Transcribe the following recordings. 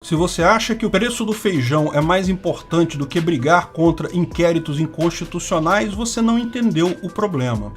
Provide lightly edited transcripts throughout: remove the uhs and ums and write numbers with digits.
Se você acha que o preço do feijão é mais importante do que brigar contra inquéritos inconstitucionais, você não entendeu o problema.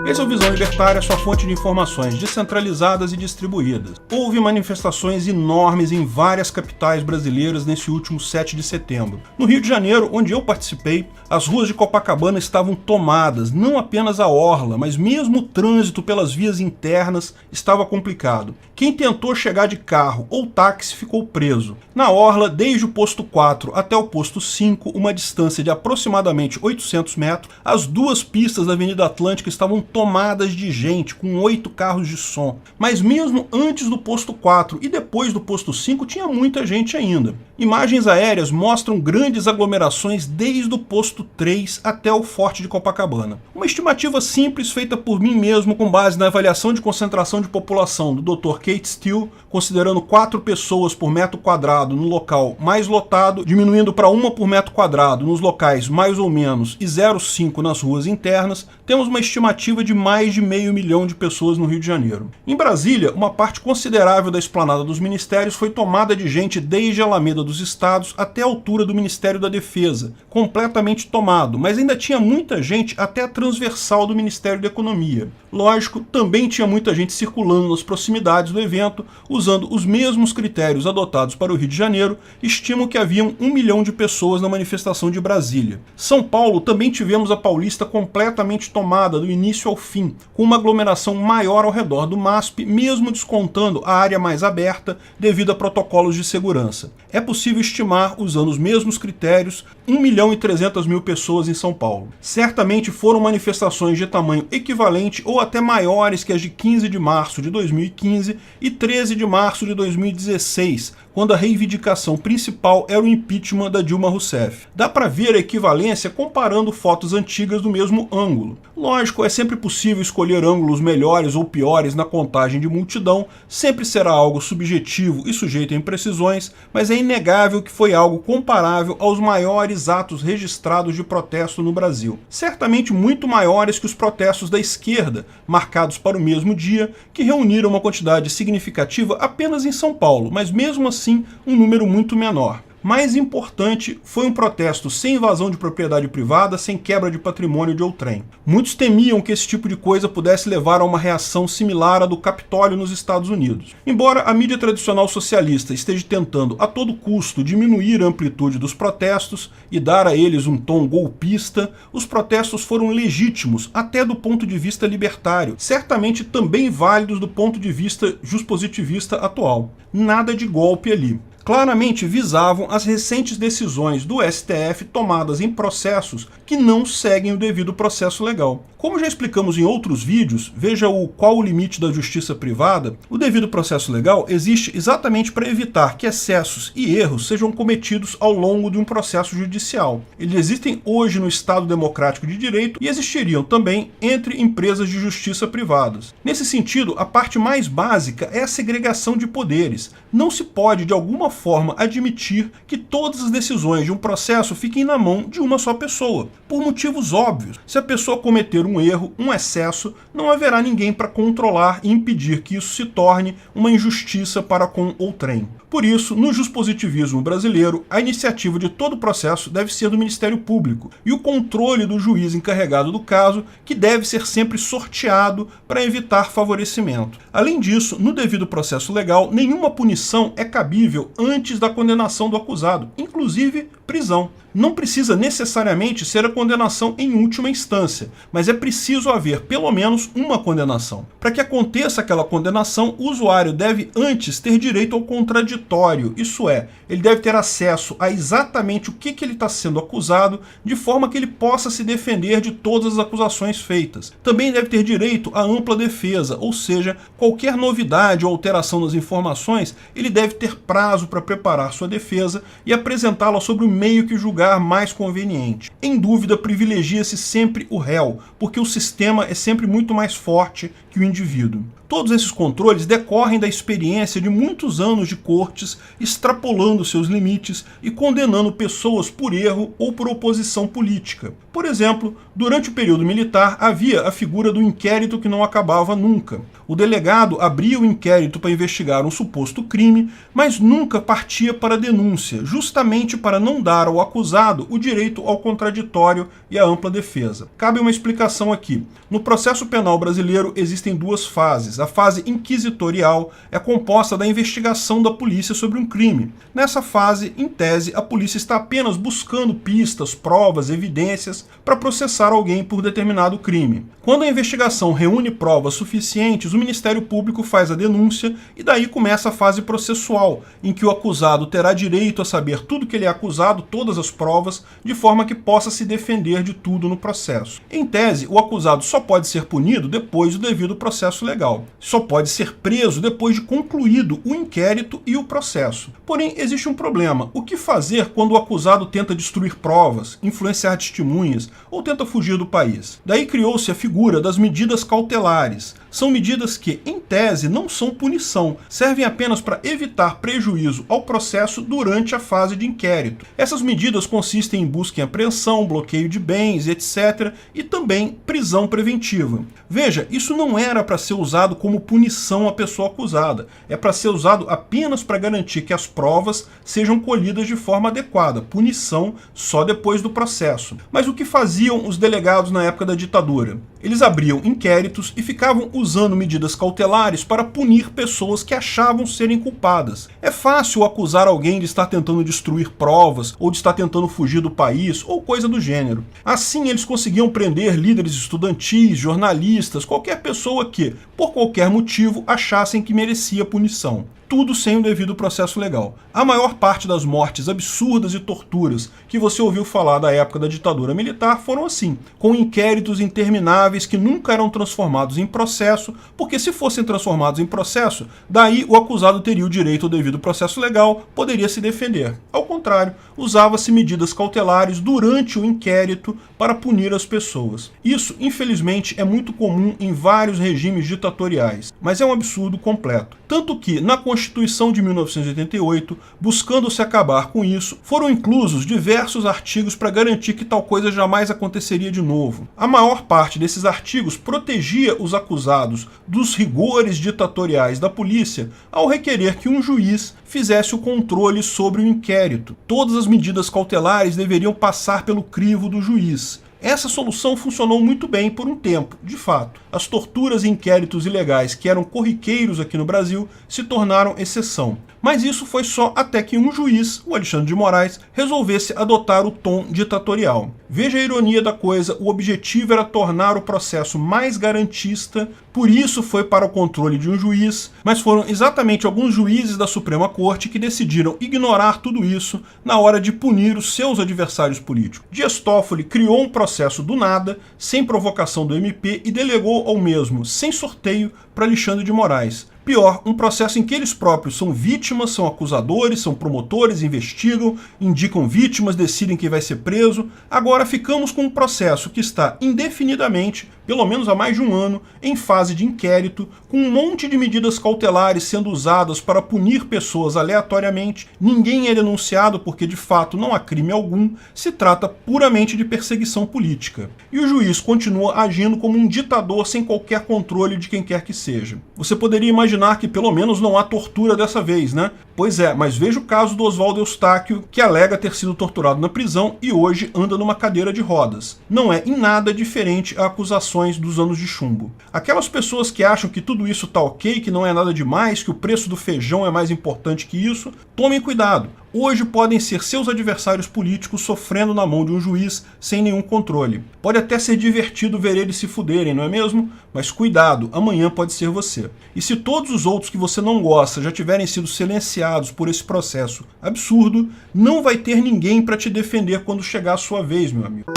Esse é o Visão Libertária, sua fonte de informações descentralizadas e distribuídas. Houve manifestações enormes em várias capitais brasileiras nesse último 7 de setembro. No Rio de Janeiro, onde eu participei, as ruas de Copacabana estavam tomadas, não apenas a orla, mas mesmo o trânsito pelas vias internas estava complicado. Quem tentou chegar de carro ou táxi ficou preso. Na orla, desde o posto 4 até o posto 5, uma distância de aproximadamente 800 metros, as duas pistas da Avenida Atlântica estavam tomadas de gente, com 8 carros de som. Mas mesmo antes do posto 4 e depois do posto 5, tinha muita gente ainda. Imagens aéreas mostram grandes aglomerações desde o posto 3 até o Forte de Copacabana. Uma estimativa simples feita por mim mesmo com base na avaliação de concentração de população do Dr. Kate Steele, considerando 4 pessoas por metro quadrado no local mais lotado, diminuindo para 1 por metro quadrado nos locais mais ou menos e 0,5 nas ruas internas, temos uma estimativa de mais de 500 mil de pessoas no Rio de Janeiro. Em Brasília, uma parte considerável da esplanada dos ministérios foi tomada de gente desde a Alameda dos Estados até a altura do Ministério da Defesa, completamente tomado, mas ainda tinha muita gente até a transversal do Ministério da Economia. Lógico, também tinha muita gente circulando nas proximidades do evento, usando os mesmos critérios adotados para o Rio de Janeiro, estimam que haviam 1 milhão de pessoas na manifestação de Brasília. São Paulo também tivemos a Paulista completamente tomada do início ao fim, com uma aglomeração maior ao redor do MASP, mesmo descontando a área mais aberta devido a protocolos de segurança. É possível estimar, usando os mesmos critérios, 1.300.000 pessoas em São Paulo. Certamente foram manifestações de tamanho equivalente ou até maiores que as de 15 de março de 2015 e 13 de março de 2016, quando a reivindicação principal era o impeachment da Dilma Rousseff. Dá para ver a equivalência comparando fotos antigas do mesmo ângulo. Lógico, é sempre possível escolher ângulos melhores ou piores na contagem de multidão, sempre será algo subjetivo e sujeito a imprecisões, mas é inegável que foi algo comparável aos maiores atos registrados de protesto no Brasil. Certamente muito maiores que os protestos da esquerda, marcados para o mesmo dia, que reuniram uma quantidade significativa apenas em São Paulo, mas mesmo assim um número muito menor. Mais importante, foi um protesto sem invasão de propriedade privada, sem quebra de patrimônio de outrem. Muitos temiam que esse tipo de coisa pudesse levar a uma reação similar à do Capitólio nos Estados Unidos. Embora a mídia tradicional socialista esteja tentando a todo custo diminuir a amplitude dos protestos e dar a eles um tom golpista, os protestos foram legítimos até do ponto de vista libertário, certamente também válidos do ponto de vista juspositivista atual. Nada de golpe ali. Claramente visavam as recentes decisões do STF tomadas em processos que não seguem o devido processo legal. Como já explicamos em outros vídeos, veja o Qual o Limite da Justiça Privada, o devido processo legal existe exatamente para evitar que excessos e erros sejam cometidos ao longo de um processo judicial. Eles existem hoje no Estado Democrático de Direito e existiriam também entre empresas de justiça privadas. Nesse sentido, a parte mais básica é a segregação de poderes. Não se pode, de alguma forma, admitir que todas as decisões de um processo fiquem na mão de uma só pessoa, por motivos óbvios. Se a pessoa cometer um erro, um excesso, não haverá ninguém para controlar e impedir que isso se torne uma injustiça para com outrem. Por isso, no juspositivismo brasileiro, a iniciativa de todo o processo deve ser do Ministério Público e o controle do juiz encarregado do caso, que deve ser sempre sorteado para evitar favorecimento. Além disso, no devido processo legal, nenhuma punição é cabível antes da condenação do acusado, inclusive prisão. Não precisa necessariamente ser a condenação em última instância, mas é preciso haver pelo menos uma condenação. Para que aconteça aquela condenação, o usuário deve antes ter direito ao contraditório, isso é, ele deve ter acesso a exatamente o que ele está sendo acusado, de forma que ele possa se defender de todas as acusações feitas. Também deve ter direito à ampla defesa, ou seja, qualquer novidade ou alteração nas informações, ele deve ter prazo para preparar sua defesa e apresentá-la sobre o meio que julgar mais conveniente. Em dúvida, privilegia-se sempre o réu, porque o sistema é sempre muito mais forte que o indivíduo. Todos esses controles decorrem da experiência de muitos anos de cortes extrapolando seus limites e condenando pessoas por erro ou por oposição política. Por exemplo, durante o período militar havia a figura do inquérito que não acabava nunca. O delegado abria o inquérito para investigar um suposto crime, mas nunca partia para a denúncia, justamente para não dar ao acusado o direito ao contraditório e à ampla defesa. Cabe uma explicação aqui. No processo penal brasileiro existem duas fases. A fase inquisitorial é composta da investigação da polícia sobre um crime. Nessa fase, em tese, a polícia está apenas buscando pistas, provas, evidências para processar alguém por determinado crime. Quando a investigação reúne provas suficientes, o Ministério Público faz a denúncia e daí começa a fase processual, em que o acusado terá direito a saber tudo que ele é acusado, todas as provas, de forma que possa se defender de tudo no processo. Em tese, o acusado só pode ser punido depois do devido processo legal. Só pode ser preso depois de concluído o inquérito e o processo. Porém, existe um problema. O que fazer quando o acusado tenta destruir provas, influenciar testemunhas ou tenta fugir do país? Daí criou-se a figura das medidas cautelares. São medidas que, em tese, não são punição, servem apenas para evitar prejuízo ao processo durante a fase de inquérito. Essas medidas consistem em busca e apreensão, bloqueio de bens, etc., e também prisão preventiva. Veja, isso não era para ser usado como punição à pessoa acusada, é para ser usado apenas para garantir que as provas sejam colhidas de forma adequada, punição só depois do processo. Mas o que faziam os delegados na época da ditadura? Eles abriam inquéritos e ficavam usando medidas cautelares para punir pessoas que achavam serem culpadas. É fácil acusar alguém de estar tentando destruir provas ou de estar tentando fugir do país ou coisa do gênero. Assim, eles conseguiam prender líderes estudantis, jornalistas, qualquer pessoa que, por qualquer motivo, achassem que merecia punição. Tudo sem o devido processo legal. A maior parte das mortes absurdas e torturas que você ouviu falar da época da ditadura militar foram assim, com inquéritos intermináveis que nunca eram transformados em processo, porque se fossem transformados em processo, daí o acusado teria o direito ao devido processo legal, poderia se defender. Ao contrário, usava-se medidas cautelares durante o inquérito para punir as pessoas. Isso, infelizmente, é muito comum em vários regimes ditatoriais, mas é um absurdo completo. Tanto que, na Constituição de 1988, buscando se acabar com isso, foram inclusos diversos artigos para garantir que tal coisa jamais aconteceria de novo. A maior parte desses artigos protegia os acusados dos rigores ditatoriais da polícia ao requerer que um juiz fizesse o controle sobre o inquérito. Todas as medidas cautelares deveriam passar pelo crivo do juiz. Essa solução funcionou muito bem por um tempo, de fato. As torturas e inquéritos ilegais que eram corriqueiros aqui no Brasil se tornaram exceção. Mas isso foi só até que um juiz, o Alexandre de Moraes, resolvesse adotar o tom ditatorial. Veja a ironia da coisa, o objetivo era tornar o processo mais garantista, por isso foi para o controle de um juiz, mas foram exatamente alguns juízes da Suprema Corte que decidiram ignorar tudo isso na hora de punir os seus adversários políticos. Dias Toffoli criou um processo do nada, sem provocação do MP, e delegou ao mesmo, sem sorteio, para Alexandre de Moraes. Pior, um processo em que eles próprios são vítimas, são acusadores, são promotores, investigam, indicam vítimas, decidem quem vai ser preso. Agora ficamos com um processo que está indefinidamente, pelo menos há mais de um ano, em fase de inquérito, com um monte de medidas cautelares sendo usadas para punir pessoas aleatoriamente. Ninguém é denunciado porque de fato não há crime algum, se trata puramente de perseguição política. E o juiz continua agindo como um ditador sem qualquer controle de quem quer que seja. Você poderia imaginar que pelo menos não há tortura dessa vez, né? Pois é, mas veja o caso do Oswaldo Eustáquio, que alega ter sido torturado na prisão e hoje anda numa cadeira de rodas. Não é em nada diferente a acusações dos anos de chumbo. Aquelas pessoas que acham que tudo isso tá ok, que não é nada demais, que o preço do feijão é mais importante que isso, tomem cuidado. Hoje podem ser seus adversários políticos sofrendo na mão de um juiz sem nenhum controle. Pode até ser divertido ver eles se fuderem, não é mesmo? Mas cuidado, amanhã pode ser você. E se todos os outros que você não gosta já tiverem sido silenciados por esse processo absurdo, não vai ter ninguém para te defender quando chegar a sua vez, meu amigo.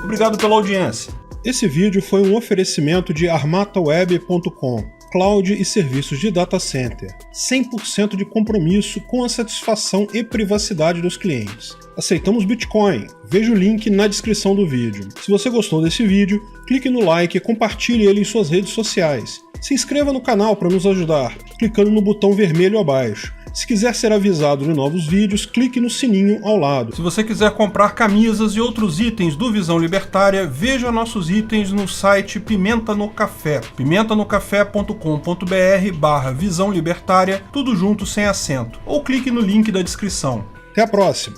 Obrigado pela audiência. Esse vídeo foi um oferecimento de armataweb.com. cloud e serviços de data center. 100% de compromisso com a satisfação e privacidade dos clientes. Aceitamos Bitcoin. Veja o link na descrição do vídeo. Se você gostou desse vídeo, clique no like e compartilhe ele em suas redes sociais. Se inscreva no canal para nos ajudar, clicando no botão vermelho abaixo. Se quiser ser avisado de novos vídeos, clique no sininho ao lado. Se você quiser comprar camisas e outros itens do Visão Libertária, veja nossos itens no site Pimenta no Café, pimentanocafé.com.br/Visão Libertária, tudo junto sem acento, ou clique no link da descrição. Até a próxima!